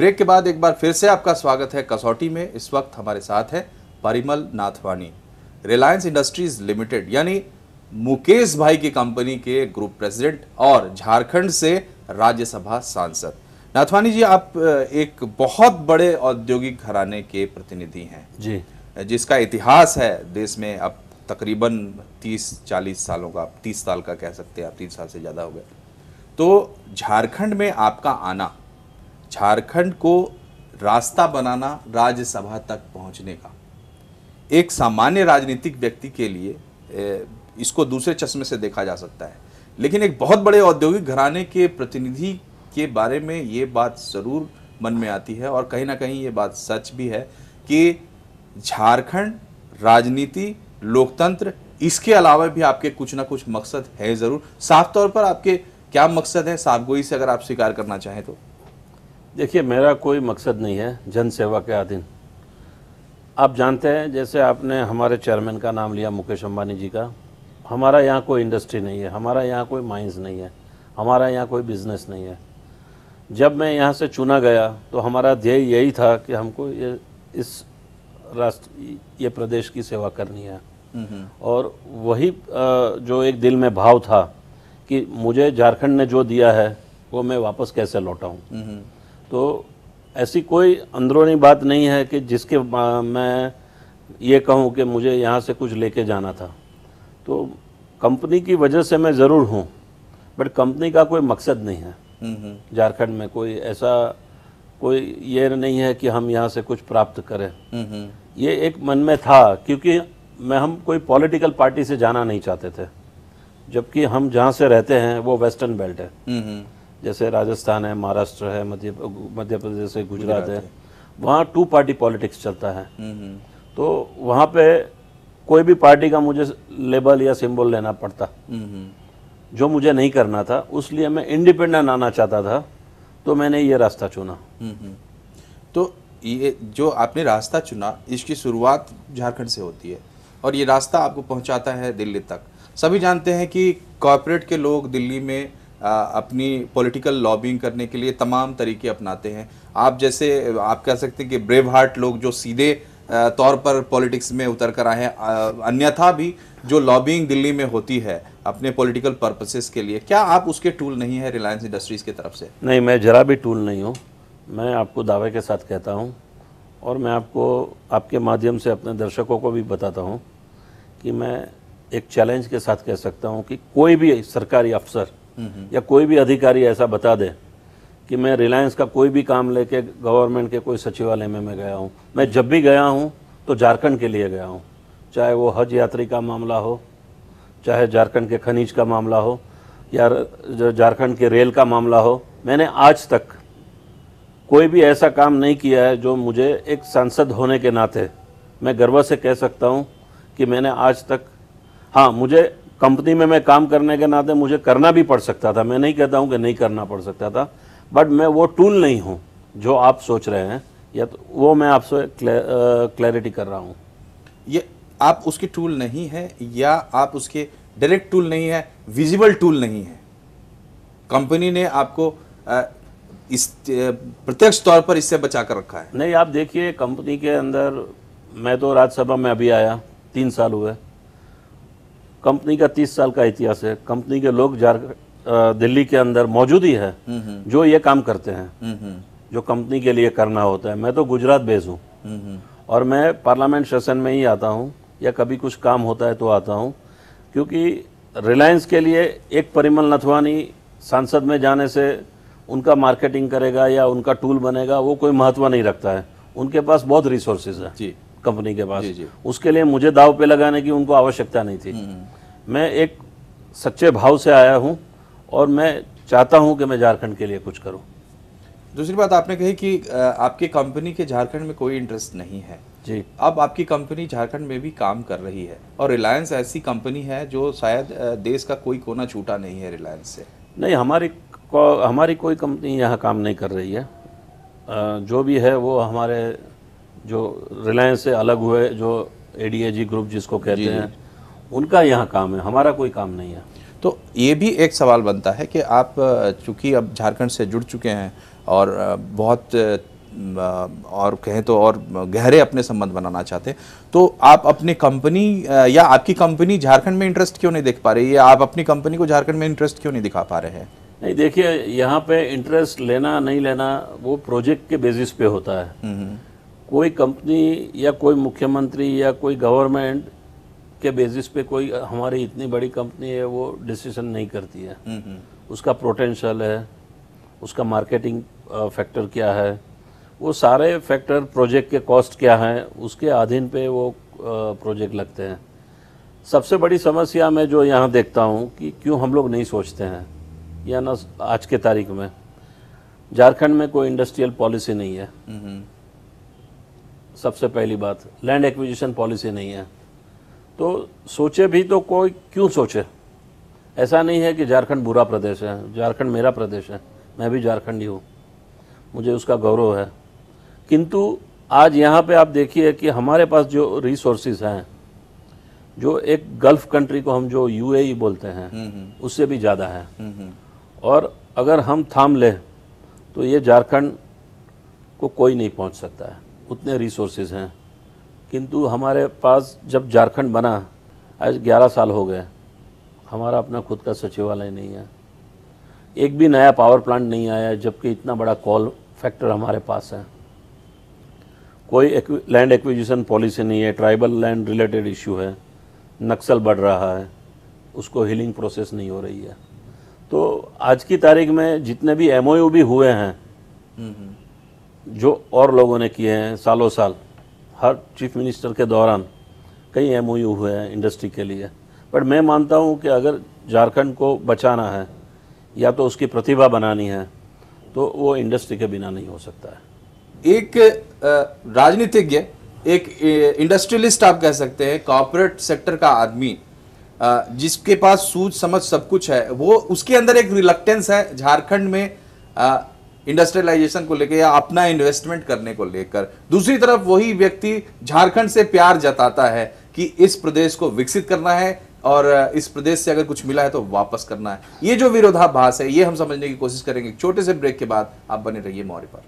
Break के बाद एक बार फिर से आपका स्वागत है कसौटी में। इस वक्त हमारे साथ है परिमल नाथवानी, रिलायंस इंडस्ट्रीज लिमिटेड यानी मुकेश भाई की कंपनी के ग्रुप प्रेसिडेंट और झारखंड से राज्यसभा सांसद। नाथवानी जी, आप एक बहुत बड़े औद्योगिक घराने के प्रतिनिधि हैं जी, जिसका इतिहास है देश में। अब तकरीबन 30-40 सालों का, 30 साल का कह सकते हैं आप, 30 साल से ज़्यादा हो गए। तो झारखंड में आपका आना, झारखंड को रास्ता बनाना राज्यसभा तक पहुंचने का, एक सामान्य राजनीतिक व्यक्ति के लिए इसको दूसरे चश्मे से देखा जा सकता है, लेकिन एक बहुत बड़े औद्योगिक घराने के प्रतिनिधि के बारे में ये बात ज़रूर मन में आती है और कहीं ना कहीं ये बात सच भी है कि झारखंड राजनीति, लोकतंत्र, इसके अलावा भी आपके कुछ ना कुछ मकसद है ज़रूर। साफ तौर पर आपके क्या मकसद है, साफगोई से अगर आप स्वीकार करना चाहें तो? देखिए, मेरा कोई मकसद नहीं है जन सेवा के अधीन। आप जानते हैं, जैसे आपने हमारे चेयरमैन का नाम लिया, मुकेश अंबानी जी का, हमारा यहाँ कोई इंडस्ट्री नहीं है, हमारा यहाँ कोई माइंस नहीं है, हमारा यहाँ कोई बिजनेस नहीं है। जब मैं यहाँ से चुना गया तो हमारा ध्येय यही था कि हमको इस राष्ट्र, ये प्रदेश की सेवा करनी है। और वही जो एक दिल में भाव था कि मुझे झारखंड ने जो दिया है वो मैं वापस कैसे लौटाऊं। तो ऐसी कोई अंदरूनी बात नहीं है कि जिसके मैं ये कहूं कि मुझे यहाँ से कुछ लेके जाना था। तो कंपनी की वजह से मैं ज़रूर हूँ, बट कंपनी का कोई मकसद नहीं है झारखंड में। कोई ऐसा कोई ये नहीं है कि हम यहाँ से कुछ प्राप्त करें। ये एक मन में था, क्योंकि हम कोई पॉलिटिकल पार्टी से जाना नहीं चाहते थे, जबकि हम जहाँ से रहते हैं वो वेस्टर्न बेल्ट है। जैसे राजस्थान है, महाराष्ट्र है, मध्य प्रदेश है, गुजरात है, वहाँ 2 पार्टी पॉलिटिक्स चलता है। तो वहाँ पे कोई भी पार्टी का मुझे लेबल या सिंबल लेना पड़ता, जो मुझे नहीं करना था। उसलिए मैं इंडिपेंडेंट आना चाहता था, तो मैंने ये रास्ता चुना। तो ये जो आपने रास्ता चुना, इसकी शुरुआत झारखंड से होती है और ये रास्ता आपको पहुंचाता है दिल्ली तक। सभी जानते हैं कि कॉर्पोरेट के लोग दिल्ली में अपनी पॉलिटिकल लॉबिंग करने के लिए तमाम तरीके अपनाते हैं। आप जैसे, आप कह सकते हैं कि ब्रेव हार्ट लोग जो सीधे तौर पर पॉलिटिक्स में उतर कर आए हैं, अन्यथा भी जो लॉबिंग दिल्ली में होती है अपने पॉलिटिकल पर्पसेस के लिए, क्या आप उसके टूल नहीं है रिलायंस इंडस्ट्रीज़ की तरफ से? नहीं, मैं जरा भी टूल नहीं हूँ। मैं आपको दावे के साथ कहता हूँ और मैं आपको आपके माध्यम से अपने दर्शकों को भी बताता हूँ कि मैं एक चैलेंज के साथ कह सकता हूँ कि कोई भी सरकारी अफसर या कोई भी अधिकारी ऐसा बता दे कि मैं रिलायंस का कोई भी काम लेके गवर्नमेंट के कोई सचिवालय में मैं गया हूँ। मैं जब भी गया हूँ तो झारखंड के लिए गया हूँ, चाहे वो हज यात्री का मामला हो, चाहे झारखंड के खनिज का मामला हो, या झारखंड के रेल का मामला हो। मैंने आज तक कोई भी ऐसा काम नहीं किया है जो मुझे एक सांसद होने के नाते मैं गर्व से कह सकता हूँ कि मैंने आज तक, हाँ, मुझे कंपनी में मैं काम करने के नाते मुझे करना भी पड़ सकता था, मैं नहीं कहता हूँ कि नहीं करना पड़ सकता था, बट मैं वो टूल नहीं हूँ जो आप सोच रहे हैं, या तो वो मैं आपसे क्लैरिटी कर रहा हूँ। ये आप उसके टूल नहीं है, या आप उसके डायरेक्ट टूल नहीं है, विजिबल टूल नहीं है। कंपनी ने आपको इस प्रत्यक्ष तौर पर इससे बचा कर रखा है। नहीं, आप देखिए, कंपनी के अंदर मैं तो राज्यसभा में अभी आया, 3 साल हुए। कंपनी का 30 साल का इतिहास है। कंपनी के लोग दिल्ली के अंदर मौजूद ही है जो ये काम करते हैं, जो कंपनी के लिए करना होता है। मैं तो गुजरात बेस हूँ और मैं पार्लियामेंट सेशन में ही आता हूँ, या कभी कुछ काम होता है तो आता हूँ, क्योंकि रिलायंस के लिए एक परिमल नाथवानी सांसद में जाने से उनका मार्केटिंग करेगा या उनका टूल बनेगा, वो कोई महत्व नहीं रखता है। उनके पास बहुत रिसोर्सेज है जी, कंपनी के पास। जी। उसके लिए मुझे दाव पे लगाने की उनको आवश्यकता नहीं थी। मैं एक सच्चे भाव से आया हूं और मैं चाहता हूं कि मैं झारखंड के लिए कुछ करूं। दूसरी बात आपने कही कि आपकी कंपनी के झारखंड में कोई इंटरेस्ट नहीं है जी। अब आपकी कंपनी झारखंड में भी काम कर रही है और रिलायंस ऐसी कंपनी है जो शायद देश का कोई कोना छूटा नहीं है रिलायंस से। नहीं, हमारी कोई कंपनी यहाँ काम नहीं कर रही है। जो भी है वो हमारे जो रिलायंस से अलग हुए, जो एडीएजी ग्रुप जिसको कहते हैं, उनका यहाँ काम है, हमारा कोई काम नहीं है। तो ये भी एक सवाल बनता है कि आप चूँकि अब झारखंड से जुड़ चुके हैं और बहुत और कहें तो और गहरे अपने संबंध बनाना चाहते हैं, तो आप अपनी कंपनी या आपकी कंपनी झारखंड में इंटरेस्ट क्यों नहीं दिख पा रही है, या आप अपनी कंपनी को झारखंड में इंटरेस्ट क्यों नहीं दिखा पा रहे हैं? नहीं, देखिए, यहाँ पे इंटरेस्ट लेना नहीं लेना वो प्रोजेक्ट के बेसिस पे होता है। कोई कंपनी या कोई मुख्यमंत्री या कोई गवर्नमेंट के बेसिस पे कोई हमारी इतनी बड़ी कंपनी है वो डिसीजन नहीं करती है। उसका पोटेंशियल है, उसका मार्केटिंग फैक्टर क्या है, वो सारे फैक्टर, प्रोजेक्ट के कॉस्ट क्या है, उसके अधीन पे वो प्रोजेक्ट लगते हैं। सबसे बड़ी समस्या मैं जो यहाँ देखता हूँ कि क्यों हम लोग नहीं सोचते हैं, या ना आज के तारीख में झारखंड में कोई इंडस्ट्रियल पॉलिसी नहीं है। सबसे पहली बात, लैंड एक्विजिशन पॉलिसी नहीं है। तो सोचे भी तो कोई क्यों सोचे? ऐसा नहीं है कि झारखंड बुरा प्रदेश है, झारखंड मेरा प्रदेश है, मैं भी झारखंडी हूँ, मुझे उसका गौरव है। किंतु आज यहाँ पे आप देखिए कि हमारे पास जो रिसोर्सेज हैं, जो एक गल्फ कंट्री को हम जो यूएई बोलते हैं उससे भी ज़्यादा है। और अगर हम थाम लें तो ये झारखंड को कोई नहीं पहुँच सकता है, उतने रिसोर्सेज हैं। किंतु हमारे पास जब झारखंड बना, आज 11 साल हो गए, हमारा अपना खुद का सचिवालय नहीं है, एक भी नया पावर प्लांट नहीं आया, जबकि इतना बड़ा कॉल फैक्टर हमारे पास है। कोई लैंड एक्विजिशन पॉलिसी नहीं है, ट्राइबल लैंड रिलेटेड इशू है, नक्सल बढ़ रहा है, उसको हीलिंग प्रोसेस नहीं हो रही है। तो आज की तारीख में जितने भी एमओयू भी हुए हैं, जो और लोगों ने किए हैं सालों साल, हर चीफ मिनिस्टर के दौरान कई एमओयू हुए हैं इंडस्ट्री के लिए, बट मैं मानता हूं कि अगर झारखंड को बचाना है या तो उसकी प्रतिभा बनानी है, तो वो इंडस्ट्री के बिना नहीं हो सकता है। एक राजनीतिज्ञ, एक इंडस्ट्रियलिस्ट आप कह सकते हैं, कॉर्पोरेट सेक्टर का आदमी, जिसके पास सूझ समझ सब कुछ है, वो उसके अंदर एक रिलक्टेंस है झारखंड में इंडस्ट्रियलाइजेशन को लेकर या अपना इन्वेस्टमेंट करने को लेकर। दूसरी तरफ वही व्यक्ति झारखंड से प्यार जताता है कि इस प्रदेश को विकसित करना है और इस प्रदेश से अगर कुछ मिला है तो वापस करना है। ये जो विरोधाभास है, ये हम समझने की कोशिश करेंगे। छोटे से ब्रेक के बाद आप बने रहिए मौर्य पर।